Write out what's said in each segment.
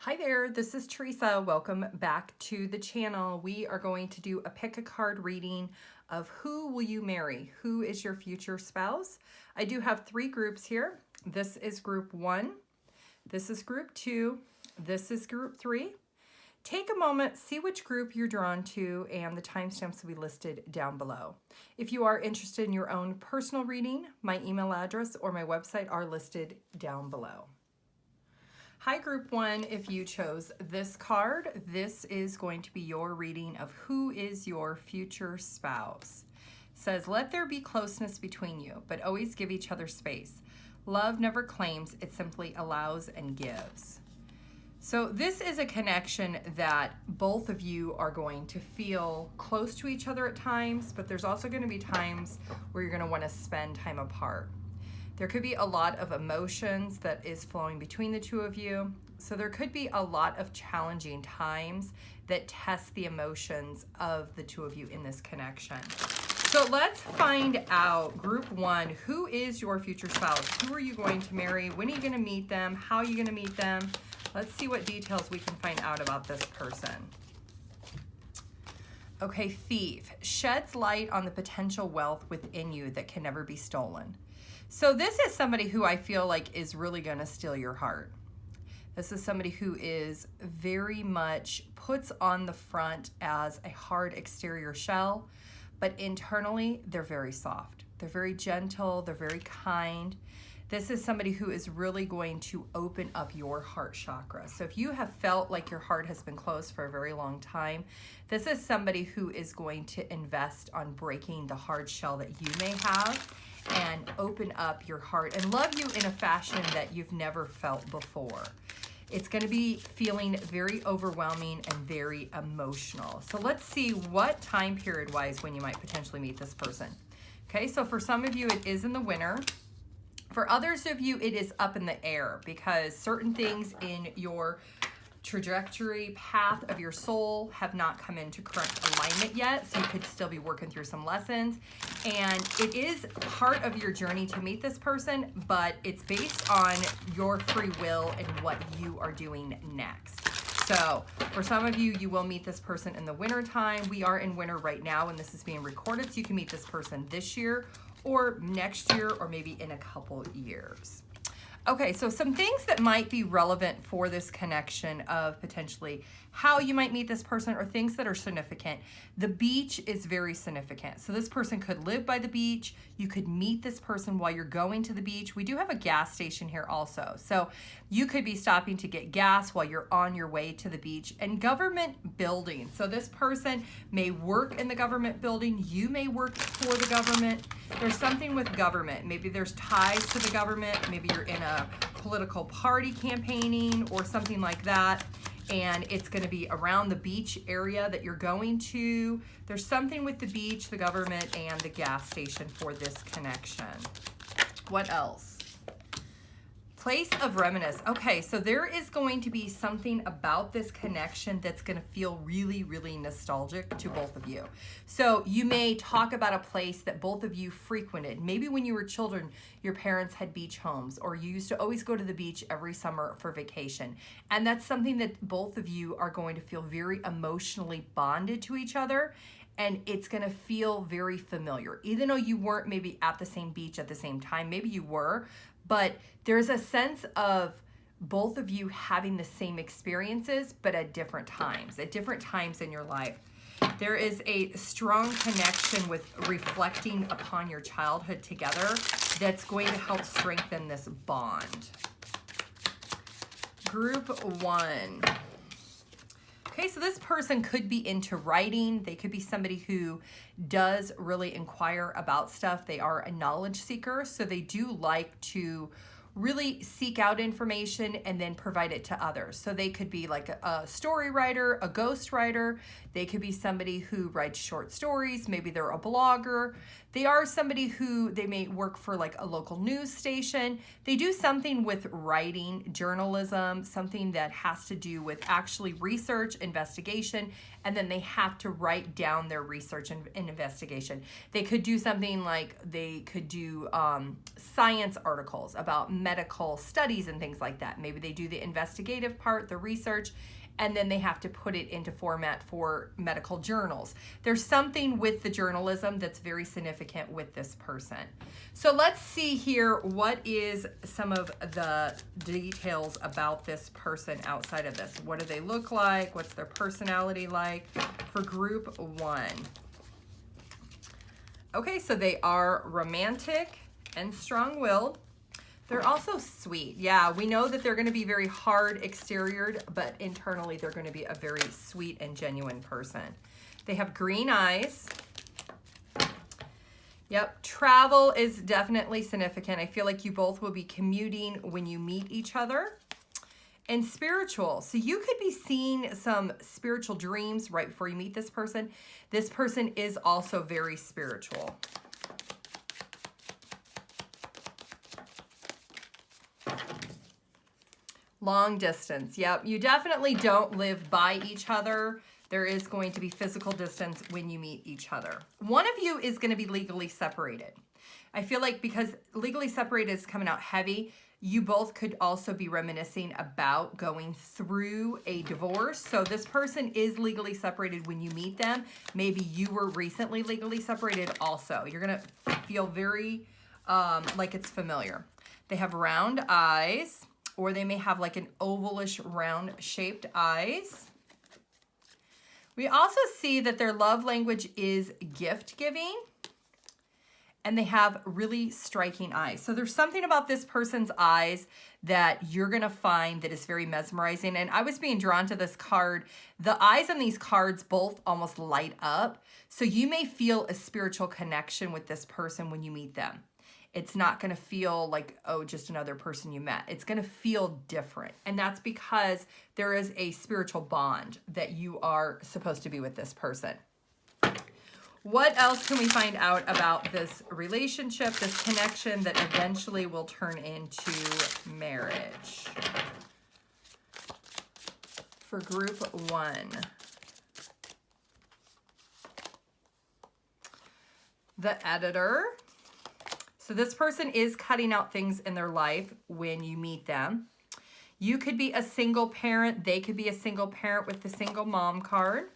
Hi there, this is Teresa. Welcome back to the channel. We are going to do a pick a card reading of who will you marry? Who is your future spouse? I do have three groups here. This is group 1. This is group 2. This is group 3. Take a moment, see which group you're drawn to, and the timestamps will be listed down below. If you are interested in your own personal reading, my email address or my website are listed down below. Hi, Group 1. If you chose this card, this is going to be your reading of who is your future spouse. It says, let there be closeness between you, but always give each other space. Love never claims, it simply allows and gives. So this is a connection that both of you are going to feel close to each other at times, but there's also going to be times where you're going to want to spend time apart. There could be a lot of emotions that is flowing between the two of you. So there could be a lot of challenging times that test the emotions of the two of you in this connection. So let's find out, Group 1, who is your future spouse? Who are you going to marry? When are you going to meet them? How are you going to meet them? Let's see what details we can find out about this person. Okay, Thief sheds light on the potential wealth within you that can never be stolen. So this is somebody who I feel like is really going to steal your heart. This is somebody who is very much puts on the front as a hard exterior shell, but internally they're very soft. They're very gentle. They're very kind. This is somebody who is really going to open up your heart chakra. So if you have felt like your heart has been closed for a very long time, this is somebody who is going to invest on breaking the hard shell that you may have and open up your heart and love you in a fashion that you've never felt before. It's going to be feeling very overwhelming and very emotional. So let's see what time period wise when you might potentially meet this person. Okay, so for some of you it is in the winter. For others of you, it is up in the air because certain things in your trajectory path of your soul have not come into correct alignment yet, so you could still be working through some lessons. And it is part of your journey to meet this person, but it's based on your free will and what you are doing next. So for some of you, you will meet this person in the winter time. We are in winter right now and this is being recorded, so you can meet this person this year or next year or maybe in a couple years. Okay, so some things that might be relevant for this connection of potentially how you might meet this person or things that are significant. The beach is very significant. So this person could live by the beach. You could meet this person while you're going to the beach. We do have a gas station here also. So you could be stopping to get gas while you're on your way to the beach. And government buildings. So this person may work in the government building. You may work for the government. There's something with government. Maybe there's ties to the government. Maybe you're in a political party campaigning or something like that, and it's going to be around the beach area that you're going to. There's something with the beach, the government, and the gas station for this connection. What else? Place of reminiscence. Okay, so there is going to be something about this connection that's going to feel really, really nostalgic to both of you. So you may talk about a place that both of you frequented. Maybe when you were children, your parents had beach homes, or you used to always go to the beach every summer for vacation. And that's something that both of you are going to feel very emotionally bonded to each other. And it's going to feel very familiar. Even though you weren't maybe at the same beach at the same time, maybe you were, but there's a sense of both of you having the same experiences, but at different times in your life. There is a strong connection with reflecting upon your childhood together that's going to help strengthen this bond. Group 1. Okay, so this person could be into writing. They could be somebody who does really inquire about stuff. They are a knowledge seeker, so they do like to really seek out information and then provide it to others. So they could be like a story writer, a ghost writer. They could be somebody who writes short stories. Maybe they're a blogger. They are somebody who, they may work for like a local news station. They do something with writing, journalism, something that has to do with actually research, investigation, and then they have to write down their research and investigation. They could do something like they could do science articles about medical studies and things like that. Maybe they do the investigative part, the research, and then they have to put it into format for medical journals. There's something with the journalism that's very significant with this person. So let's see here, what is some of the details about this person outside of this? What do they look like? What's their personality like for group 1? Okay, so they are romantic and strong-willed. They're also sweet. Yeah, we know that they're going to be very hard exteriored, but internally they're going to be a very sweet and genuine person. They have green eyes. Yep, travel is definitely significant. I feel like you both will be commuting when you meet each other. And spiritual. So you could be seeing some spiritual dreams right before you meet this person. This person is also very spiritual. Long distance. Yep, you definitely don't live by each other. There is going to be physical distance when you meet each other. One of you is going to be legally separated. I feel like because legally separated is coming out heavy, you both could also be reminiscing about going through a divorce. So this person is legally separated when you meet them. Maybe you were recently legally separated also. You're going to feel very like it's familiar. They have round eyes, or they may have like an ovalish round shaped eyes. We also see that their love language is gift giving, and they have really striking eyes. So there's something about this person's eyes that you're gonna find that is very mesmerizing. And I was being drawn to this card. The eyes on these cards both almost light up. So you may feel a spiritual connection with this person when you meet them. It's not gonna feel like, oh, just another person you met. It's gonna feel different. And that's because there is a spiritual bond that you are supposed to be with this person. What else can we find out about this relationship, this connection that eventually will turn into marriage? For group 1. The Editor. So this person is cutting out things in their life when you meet them. You could be a single parent. They could be a single parent with the single mom card.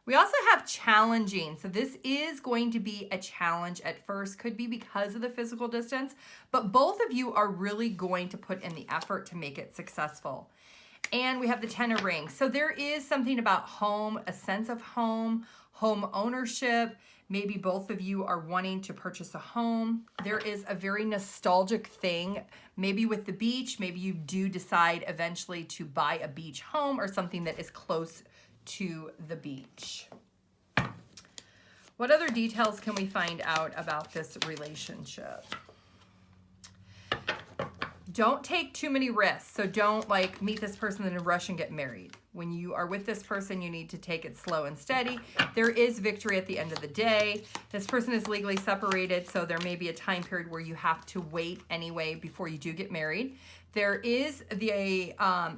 We also have challenging. So this is going to be a challenge at first. Could be because of the physical distance. But both of you are really going to put in the effort to make it successful. And we have the 10 of rings. So there is something about home, a sense of home, home ownership. Maybe both of you are wanting to purchase a home. There is a very nostalgic thing, maybe with the beach. Maybe you do decide eventually to buy a beach home or something that is close to the beach. What other details can we find out about this relationship? Don't take too many risks. So don't like meet this person in a rush and get married. When you are with this person, you need to take it slow and steady. There is victory at the end of the day. This person is legally separated, so there may be a time period where you have to wait anyway before you do get married. There is the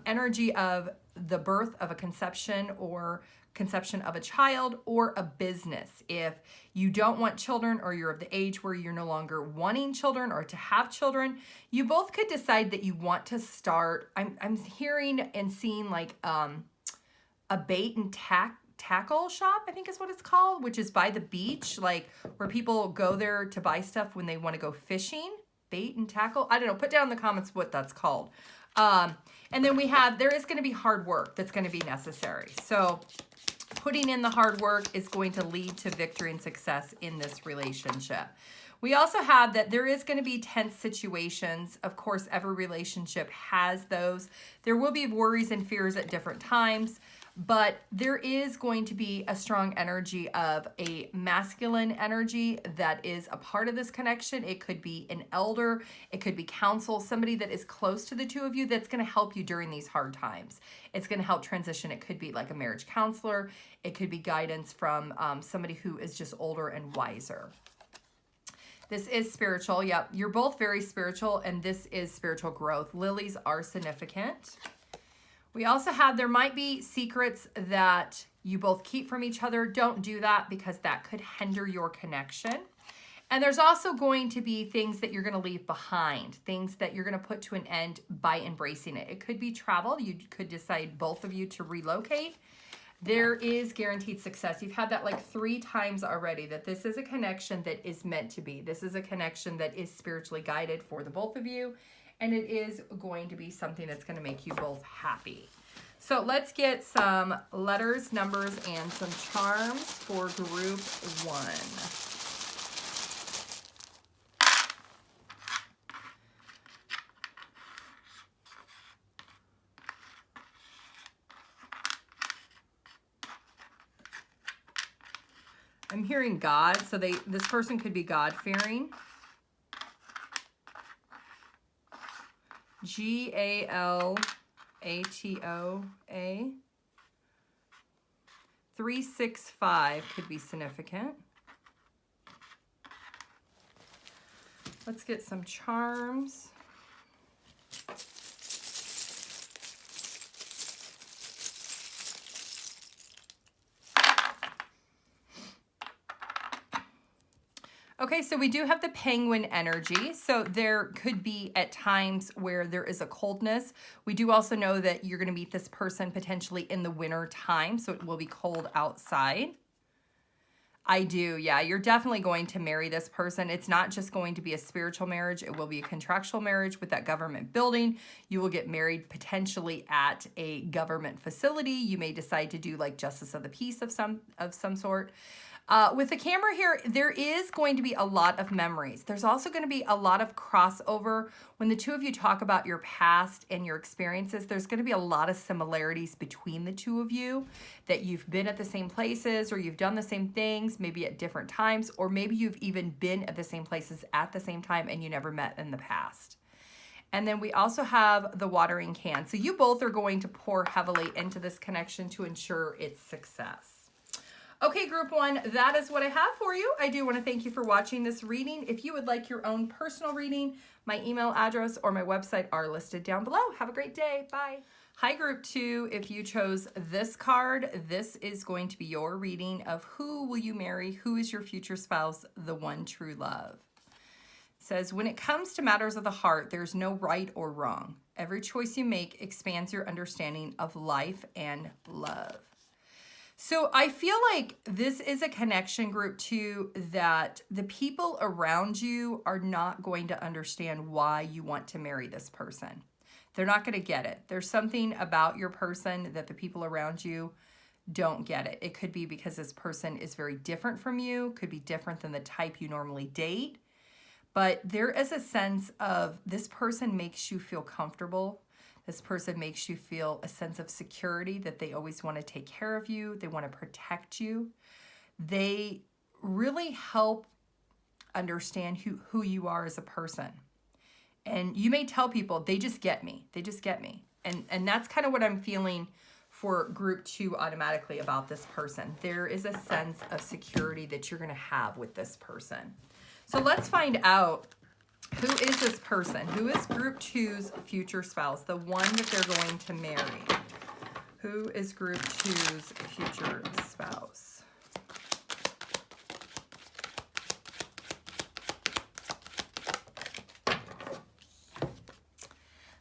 energy of the birth of a conception or conception of a child or a business. If you don't want children or you're of the age where you're no longer wanting children or to have children, you both could decide that you want to start. I'm hearing and seeing like a bait and tackle shop, I think is what it's called, which is by the beach, like where people go there to buy stuff when they want to go fishing. Bait and tackle. I don't know. Put down in the comments what that's called. And then we have, there is going to be hard work that's going to be necessary. So putting in the hard work is going to lead to victory and success in this relationship. We also have that there is going to be tense situations. Of course, every relationship has those. There will be worries and fears at different times, but there is going to be a strong energy of a masculine energy that is a part of this connection. It could be an elder. It could be counsel, somebody that is close to the two of you that's going to help you during these hard times. It's going to help transition. It could be like a marriage counselor. It could be guidance from somebody who is just older and wiser. This is spiritual. Yep, you're both very spiritual, and this is spiritual growth. Lilies are significant. We also have, there might be secrets that you both keep from each other. Don't do that because that could hinder your connection. And there's also going to be things that you're going to leave behind, things that you're going to put to an end by embracing it. It could be travel. You could decide, both of you, to relocate. There is guaranteed success. You've had that like 3 times already, that this is a connection that is meant to be. This is a connection that is spiritually guided for the both of you. And it is going to be something that's going to make you both happy. So let's get some letters, numbers, and some charms for group 1. I'm hearing God, so this person could be God-fearing. Galatoa. 365 could be significant. Let's get some charms. Okay, so we do have the penguin energy. So there could be at times where there is a coldness. We do also know that you're going to meet this person potentially in the winter time, so it will be cold outside. I do, yeah. You're definitely going to marry this person. It's not just going to be a spiritual marriage. It will be a contractual marriage with that government building. You will get married potentially at a government facility. You may decide to do like justice of the peace of some sort. With the camera here, there is going to be a lot of memories. There's also going to be a lot of crossover. When the two of you talk about your past and your experiences, there's going to be a lot of similarities between the two of you, that you've been at the same places, or you've done the same things, maybe at different times, or maybe you've even been at the same places at the same time and you never met in the past. And then we also have the watering can. So you both are going to pour heavily into this connection to ensure its success. Okay, group 1, that is what I have for you. I do want to thank you for watching this reading. If you would like your own personal reading, my email address or my website are listed down below. Have a great day. Bye. Hi, group 2. If you chose this card, this is going to be your reading of who will you marry? Who is your future spouse? The one true love. It says, when it comes to matters of the heart, there's no right or wrong. Every choice you make expands your understanding of life and love. So I feel like this is a connection, group 2, that the people around you are not going to understand why you want to marry this person. They're not going to get it. There's something about your person that the people around you don't get it. It could be because this person is very different from you, could be different than the type you normally date. But there is a sense of this person makes you feel comfortable. This person makes you feel a sense of security, that they always want to take care of you. They want to protect you. They really help understand who you are as a person. And you may tell people, they just get me. They just get me. And that's kind of what I'm feeling for group 2 automatically about this person. There is a sense of security that you're going to have with this person. So let's find out, who is this person? Who is group 2's future spouse, the one that they're going to marry? Who is group 2's future spouse?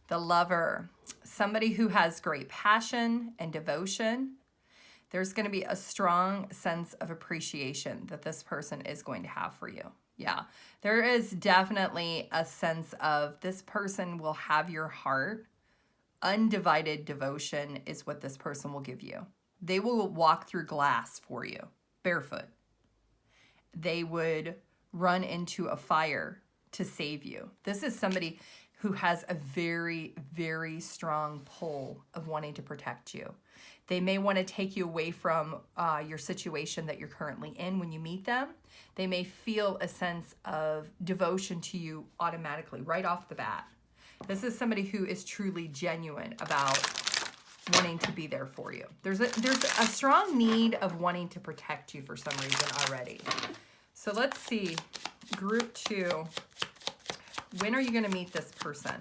The lover, somebody who has great passion and devotion. There's going to be a strong sense of appreciation that this person is going to have for you. Yeah, there is definitely a sense of this person will have your heart. Undivided devotion is what this person will give you. They will walk through glass for you, barefoot. They would run into a fire to save you. This is somebody who has a very, very strong pull of wanting to protect you. They may want to take you away from your situation that you're currently in when you meet them. They may feel a sense of devotion to you automatically, right off the bat. This is somebody who is truly genuine about wanting to be there for you. There's a strong need of wanting to protect you for some reason already. So let's see, group 2, when are you going to meet this person?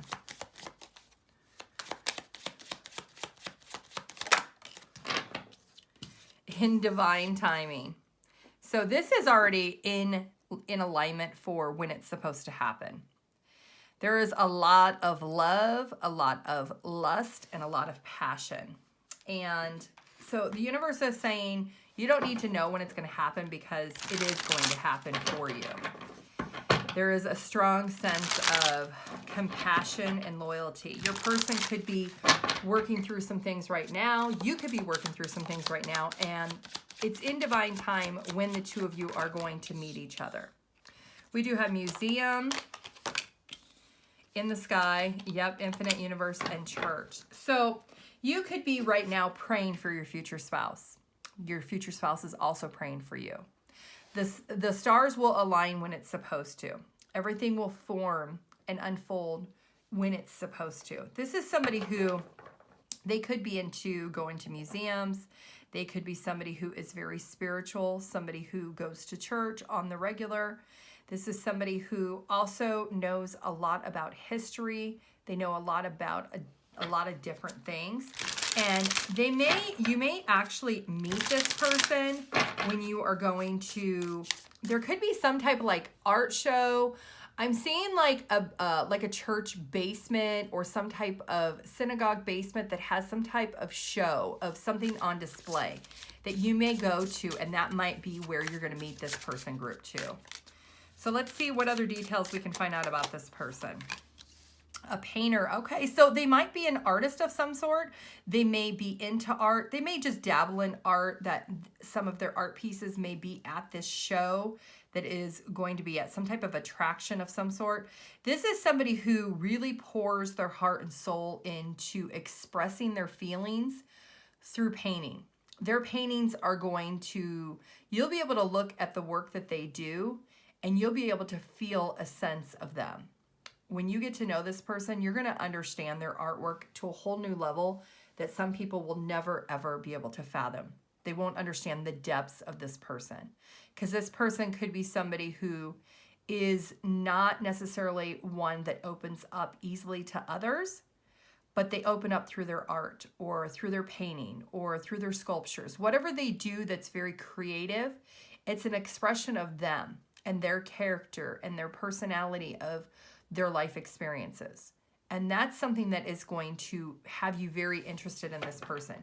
In divine timing. So this is already in in alignment for when it's supposed to happen. There is a lot of love, a lot of lust, and a lot of passion. And so the universe is saying you don't need to know when it's going to happen because it is going to happen for you. There is a strong sense of compassion and loyalty. Your person could be working through some things right now. You could be working through some things right now. And it's in divine time when the two of you are going to meet each other. We do have museum, in the sky, yep, infinite universe, and church. So you could be right now praying for your future spouse. Your future spouse is also praying for you. The stars will align when it's supposed to. Everything will form and unfold when it's supposed to. This is somebody who, they could be into going to museums. They could be somebody who is very spiritual, somebody who goes to church on the regular. This is somebody who also knows a lot about history. They know a lot about a lot of different things. And you may actually meet this person when you are going to, there could be some type of like art show. I'm seeing like a church basement or some type of synagogue basement that has some type of show of something on display that you may go to, and that might be where you're going to meet this person group too. So let's see what other details we can find out about this person. A painter. Okay, so they might be an artist of some sort. They may be into art. They may just dabble in art, that some of their art pieces may be at this show that is going to be at some type of attraction of some sort. This is somebody who really pours their heart and soul into expressing their feelings through painting. Their paintings are going to, you'll be able to look at the work that they do and you'll be able to feel a sense of them. When you get to know this person, you're going to understand their artwork to a whole new level that some people will never, ever be able to fathom. They won't understand the depths of this person, because this person could be somebody who is not necessarily one that opens up easily to others, but they open up through their art or through their painting or through their sculptures. Whatever they do that's very creative, it's an expression of them and their character and their personality of their life experiences. And that's something that is going to have you very interested in this person,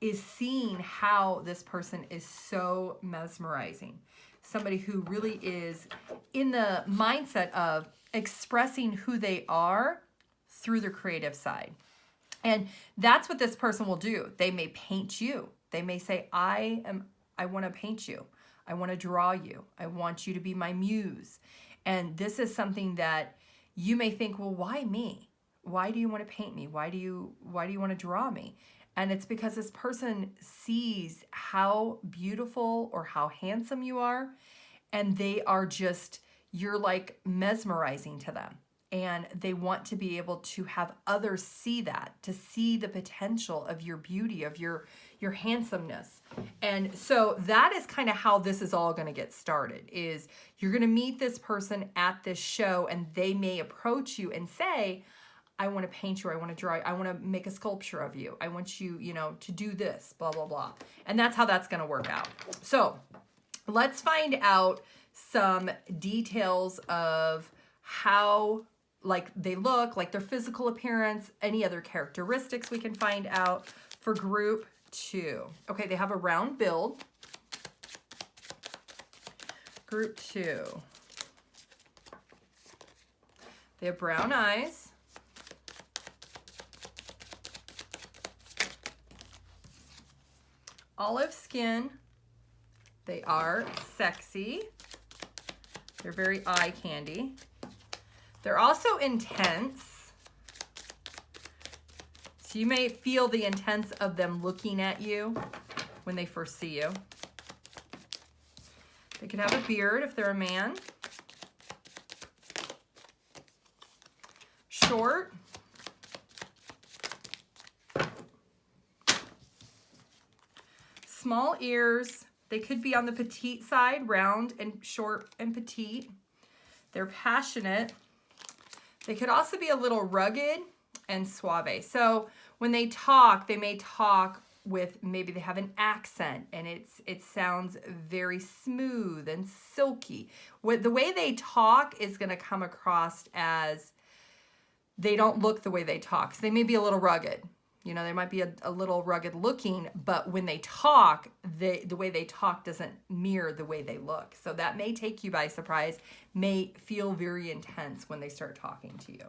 is seeing how this person is so mesmerizing. Somebody who really is in the mindset of expressing who they are through their creative side. And that's what this person will do. They may paint you. They may say, I want to paint you. I want to draw you. I want you to be my muse. And this is something that you may think, well, why me? Why do you want to paint me? Why do you want to draw me? And it's because this person sees how beautiful or how handsome you are, and they are just, you're like mesmerizing to them. And they want to be able to have others see that, to see the potential of your beauty, of your handsomeness. And so that is kind of how this is all going to get started, is you're going to meet this person at this show, and they may approach you and say, I want to paint you, I want to draw you, I want to make a sculpture of you, I want you, to do this, blah, blah, blah. And that's how that's going to work out. So let's find out some details of how like they look, like their physical appearance, any other characteristics we can find out for group 2. Okay, they have a round build. Group 2. They have brown eyes. Olive skin. They are sexy. They're very eye candy. They're also intense. So you may feel the intense of them looking at you when they first see you. They could have a beard if they're a man. Short. Small ears. They could be on the petite side, round and short and petite. They're passionate. They could also be a little rugged and suave. So when they talk, they may talk with maybe they have an accent and it sounds very smooth and silky. The way they talk is going to come across as they don't look the way they talk. So they may be a little rugged. You know, they might be a little rugged looking, but when they talk, the way they talk doesn't mirror the way they look. So that may take you by surprise, may feel very intense when they start talking to you.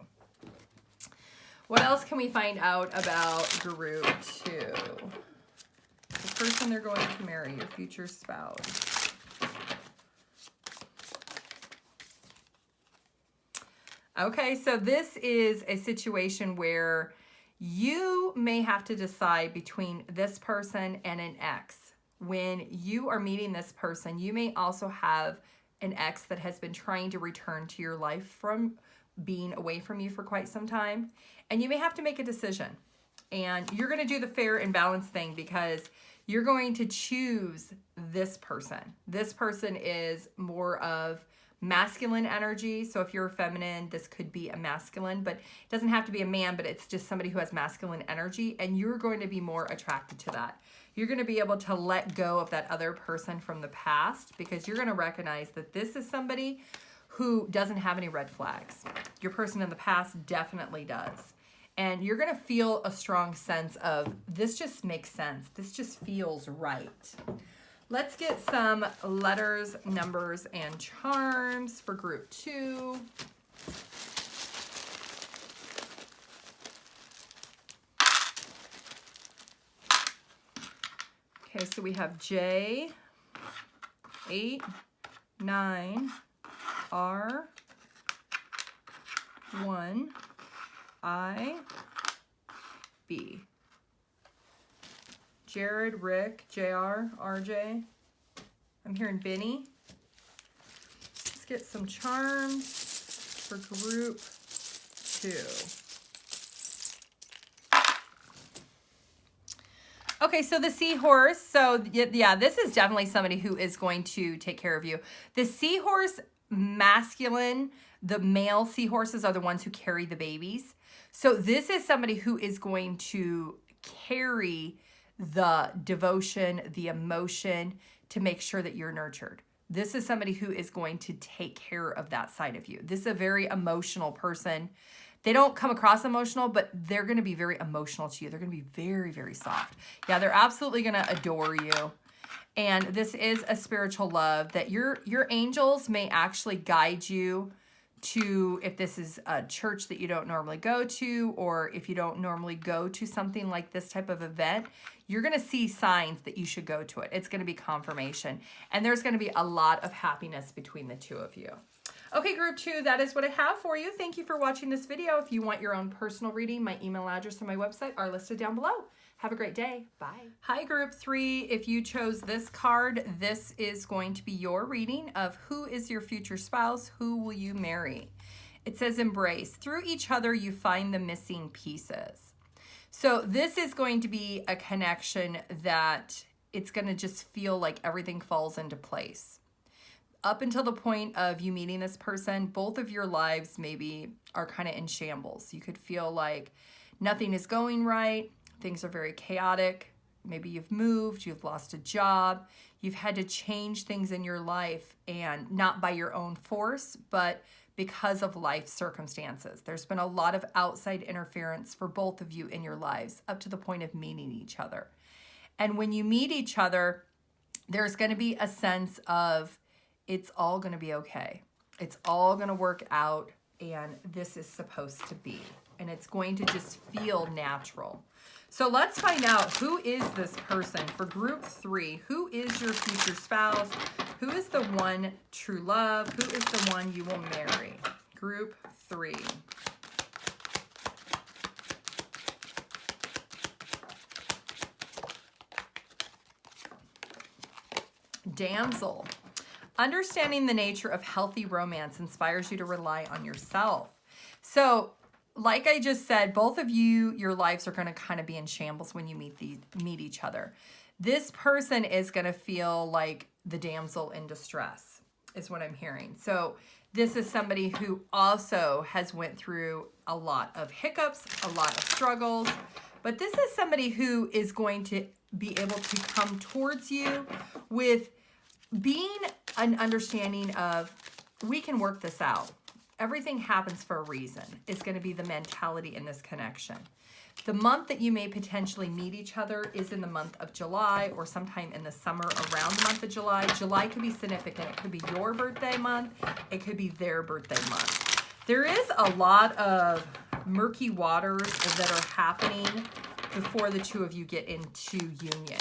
What else can we find out about group 2? The person they're going to marry, your future spouse. Okay, so this is a situation where you may have to decide between this person and an ex. When you are meeting this person, you may also have an ex that has been trying to return to your life from being away from you for quite some time. And you may have to make a decision. And you're going to do the fair and balanced thing because you're going to choose this person. This person is more of masculine energy. So if you're feminine, this could be a masculine, but it doesn't have to be a man, but it's just somebody who has masculine energy, and you're going to be more attracted to that. You're going to be able to let go of that other person from the past because you're going to recognize that this is somebody who doesn't have any red flags. Your person in the past definitely does. And you're going to feel a strong sense of, this just makes sense. This just feels right. Let's get some letters, numbers, and charms for group 2. Okay, so we have J, 8, 9, R, 1, I, B. Jared, Rick, JR, RJ. I'm hearing Benny. Let's get some charms for group 2. Okay, so the seahorse. So yeah, this is definitely somebody who is going to take care of you. The seahorse masculine, the male seahorses are the ones who carry the babies. So this is somebody who is going to carry the devotion, the emotion to make sure that you're nurtured. This is somebody who is going to take care of that side of you. This is a very emotional person. They don't come across emotional, but they're going to be very emotional to you. They're going to be very, very soft. Yeah, they're absolutely going to adore you. And this is a spiritual love that your angels may actually guide you to, if this is a church that you don't normally go to, or if you don't normally go to something like this type of event, you're going to see signs that you should go to it. It's going to be confirmation. And there's going to be a lot of happiness between the two of you. Okay, group 2, that is what I have for you. Thank you for watching this video. If you want your own personal reading, my email address and my website are listed down below. Have a great day. Bye. Hi, group 3. If you chose this card, this is going to be your reading of who is your future spouse, who will you marry. It says embrace. Through each other, you find the missing pieces. So this is going to be a connection that it's going to just feel like everything falls into place. Up until the point of you meeting this person, both of your lives maybe are kind of in shambles. You could feel like nothing is going right. Things are very chaotic. Maybe you've moved, you've lost a job, you've had to change things in your life, and not by your own force, but because of life circumstances. There's been a lot of outside interference for both of you in your lives up to the point of meeting each other. And when you meet each other, there's going to be a sense of it's all going to be okay. It's all going to work out, and this is supposed to be. And it's going to just feel natural. So let's find out, who is this person for group 3? Who is your future spouse? Who is the one true love? Who is the one you will marry? Group 3. Damsel. Understanding the nature of healthy romance inspires you to rely on yourself. So, like I just said, both of you, your lives are going to kind of be in shambles when you meet each other. This person is going to feel like the damsel in distress, is what I'm hearing. So this is somebody who also has went through a lot of hiccups, a lot of struggles, But this is somebody who is going to be able to come towards you with being an understanding of, we can work this out. Everything happens for a reason, is going to be the mentality in this connection. The month that you may potentially meet each other is in the month of July or sometime in the summer around the month of July. July could be significant. It could be your birthday month. It could be their birthday month. There is a lot of murky waters that are happening before the two of you get into union.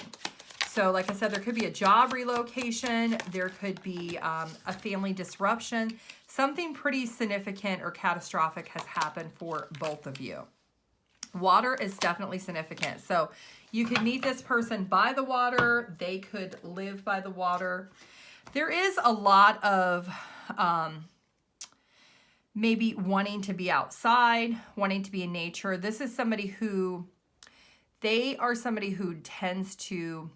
So like I said, there could be a job relocation. There could be a family disruption. Something pretty significant or catastrophic has happened for both of you. Water is definitely significant. So you could meet this person by the water. They could live by the water. There is a lot of maybe wanting to be outside, wanting to be in nature. This is somebody who, they are somebody who tends to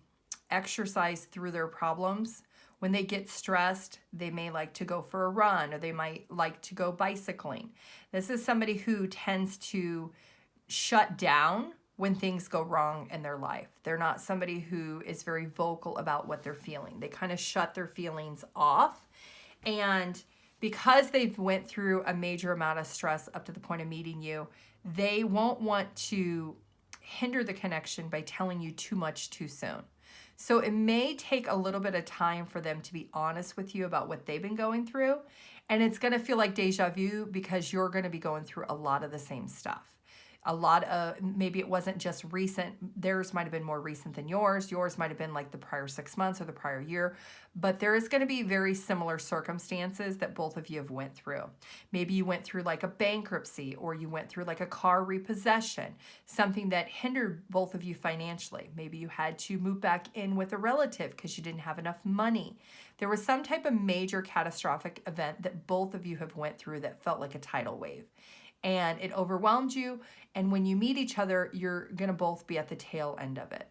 exercise through their problems. When they get stressed, they may like to go for a run, or they might like to go bicycling. This is somebody who tends to shut down when things go wrong in their life. They're not somebody who is very vocal about what they're feeling. They kind of shut their feelings off. And because they've went through a major amount of stress up to the point of meeting you, they won't want to hinder the connection by telling you too much too soon. So it may take a little bit of time for them to be honest with you about what they've been going through. And it's going to feel like deja vu because you're going to be going through a lot of the same stuff. A lot of, maybe it wasn't just recent. Theirs might have been more recent than yours. Yours might have been like the prior 6 months or the prior year. But there is going to be very similar circumstances that both of you have went through. Maybe you went through like a bankruptcy, or you went through like a car repossession, something that hindered both of you financially. Maybe you had to move back in with a relative because you didn't have enough money. There was some type of major catastrophic event that both of you have went through that felt like a tidal wave. And it overwhelmed you. And when you meet each other, you're going to both be at the tail end of it.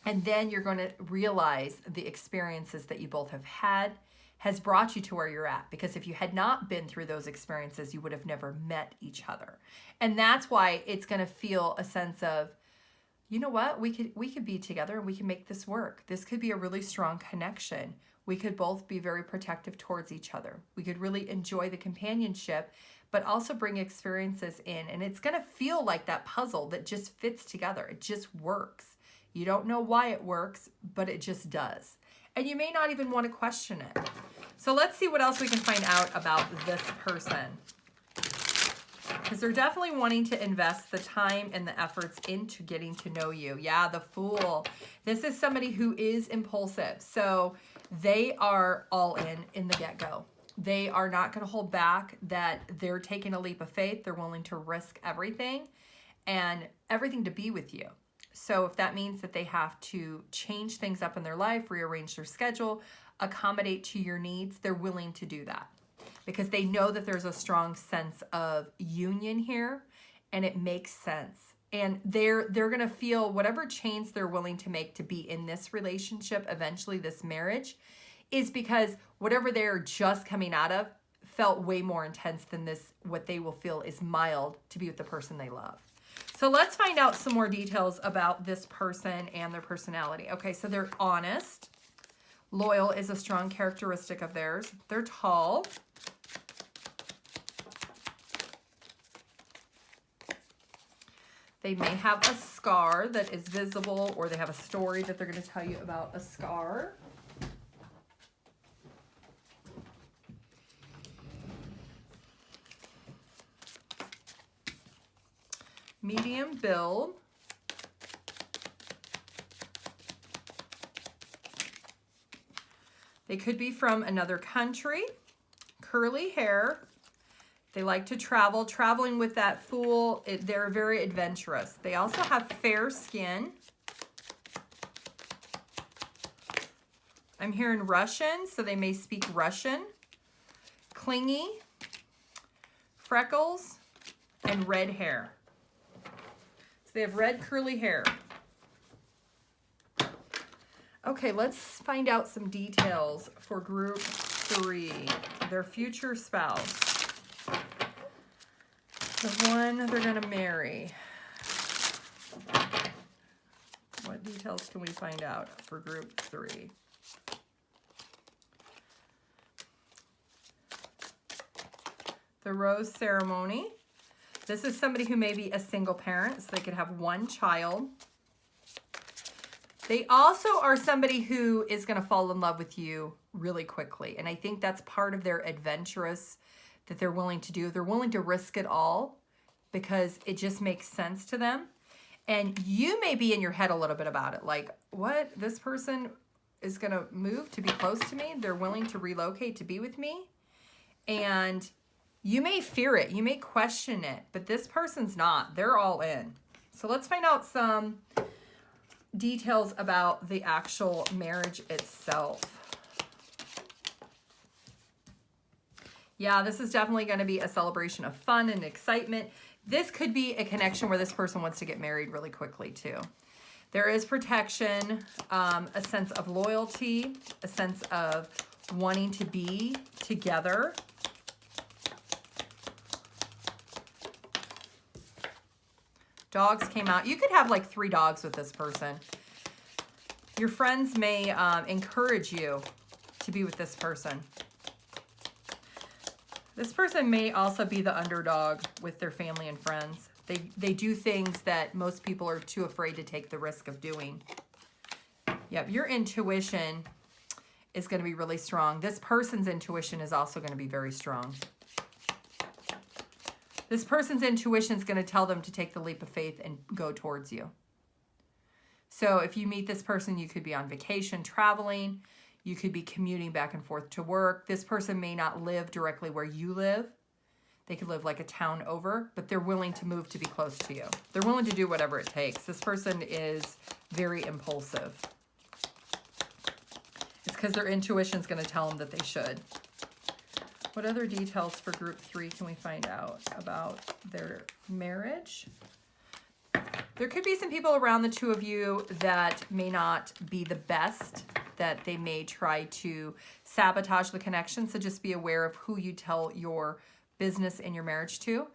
And then you're going to realize the experiences that you both have had has brought you to where you're at. Because if you had not been through those experiences, you would have never met each other. And that's why it's going to feel a sense of, you know what, we could be together and we can make this work. This could be a really strong connection. We could both be very protective towards each other. We could really enjoy the companionship, but also bring experiences in. And it's going to feel like that puzzle that just fits together. It just works. You don't know why it works, but it just does. And you may not even want to question it. So let's see what else we can find out about this person. Because they're definitely wanting to invest the time and the efforts into getting to know you. Yeah, the Fool. This is somebody who is impulsive. So they are all in the get-go. They are not going to hold back, that they're taking a leap of faith. They're willing to risk everything and everything to be with you. So if that means that they have to change things up in their life, rearrange their schedule, accommodate to your needs, they're willing to do that because they know that there's a strong sense of union here and it makes sense. And they're going to feel whatever change they're willing to make to be in this relationship, eventually this marriage, is because whatever they're just coming out of felt way more intense than this, what they will feel is mild to be with the person they love. So let's find out some more details about this person and their personality. Okay, so they're honest. Loyal is a strong characteristic of theirs. They're tall. They may have a scar that is visible, or they have a story that they're going to tell you about a scar. Medium build. They could be from another country. Curly hair. They like to travel. Traveling with that Fool, they're very adventurous. They also have fair skin. I'm hearing Russian, so they may speak Russian. Clingy. Freckles. And red hair. So they have red curly hair. Okay, let's find out some details for group 3. Their future spouse. The one they're going to marry. details can we find out for group 3? The rose ceremony. This is somebody who may be a single parent, so they could have one child. They also are somebody who is going to fall in love with you really quickly. And I think that's part of their adventurous that they're willing to do. They're willing to risk it all because it just makes sense to them. And you may be in your head a little bit about it. Like, what? This person is going to move to be close to me. They're willing to relocate to be with me. And you may fear it. You may question it. But this person's not. They're all in. So let's find out some details about the actual marriage itself. Yeah, this is definitely going to be a celebration of fun and excitement. This could be a connection where this person wants to get married really quickly too. There is protection, a sense of loyalty, a sense of wanting to be together. Dogs came out. You could have like 3 dogs with this person. Your friends may encourage you to be with this person. This person may also be the underdog with their family and friends. They do things that most people are too afraid to take the risk of doing. Yep, your intuition is going to be really strong. This person's intuition is also going to be very strong. This person's intuition is going to tell them to take the leap of faith and go towards you. So if you meet this person, you could be on vacation, traveling. You could be commuting back and forth to work. This person may not live directly where you live. They could live like a town over, but they're willing to move to be close to you. They're willing to do whatever it takes. This person is very impulsive. It's because their intuition is going to tell them that they should. What other details for group 3 can we find out about their marriage? There could be some people around the two of you that may not be the best, that they may try to sabotage the connection. So just be aware of who you tell your business in your marriage to.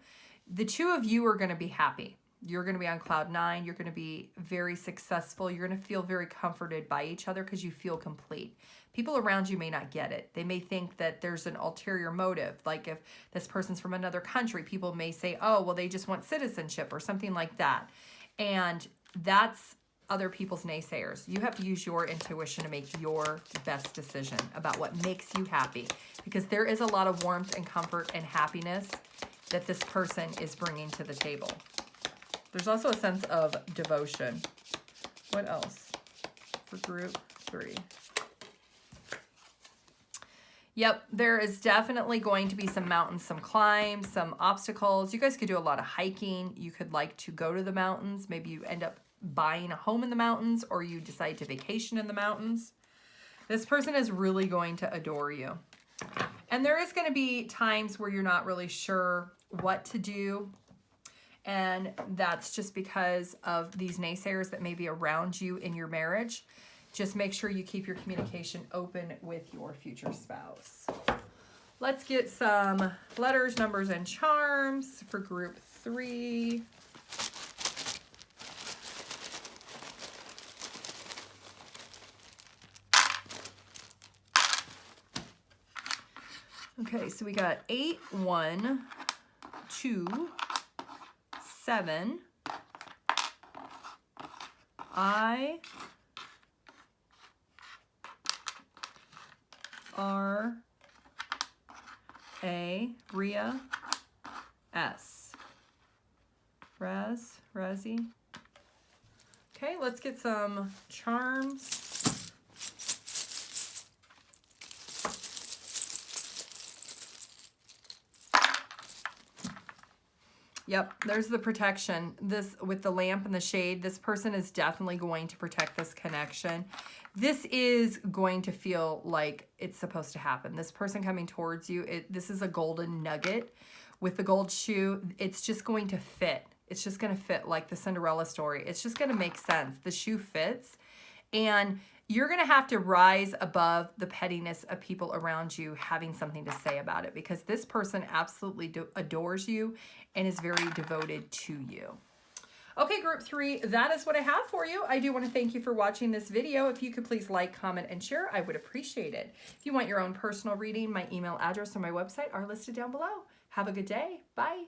The two of you are going to be happy. You're going to be on cloud 9. You're going to be very successful. You're going to feel very comforted by each other because you feel complete. People around you may not get it. They may think that there's an ulterior motive. Like if this person's from another country, people may say, oh, well, they just want citizenship or something like that. And that's other people's naysayers. You have to use your intuition to make your best decision about what makes you happy, because there is a lot of warmth and comfort and happiness that this person is bringing to the table. There's also a sense of devotion. What else for group 3? Yep, there is definitely going to be some mountains, some climbs, some obstacles. You guys could do a lot of hiking. You could like to go to the mountains. Maybe you end up buying a home in the mountains, or you decide to vacation in the mountains. This person is really going to adore you. And there is going to be times where you're not really sure what to do. And that's just because of these naysayers that may be around you in your marriage. Just make sure you keep your communication open with your future spouse. Let's get some letters, numbers, and charms for group 3. Okay, so we got 8, 1, 2, 7, I, R, A, Rhea, S. Razzie. Okay, let's get some charms. Yep, there's the protection. This, with the lamp and the shade, this person is definitely going to protect this connection. This is going to feel like it's supposed to happen. This person coming towards you, this is a golden nugget. With the gold shoe, it's just going to fit. It's just going to fit like the Cinderella story. It's just going to make sense. The shoe fits. And you're going to have to rise above the pettiness of people around you having something to say about it, because this person absolutely adores you and is very devoted to you. Okay, group 3, that is what I have for you. I do want to thank you for watching this video. If you could please like, comment, and share, I would appreciate it. If you want your own personal reading, my email address or my website are listed down below. Have a good day. Bye.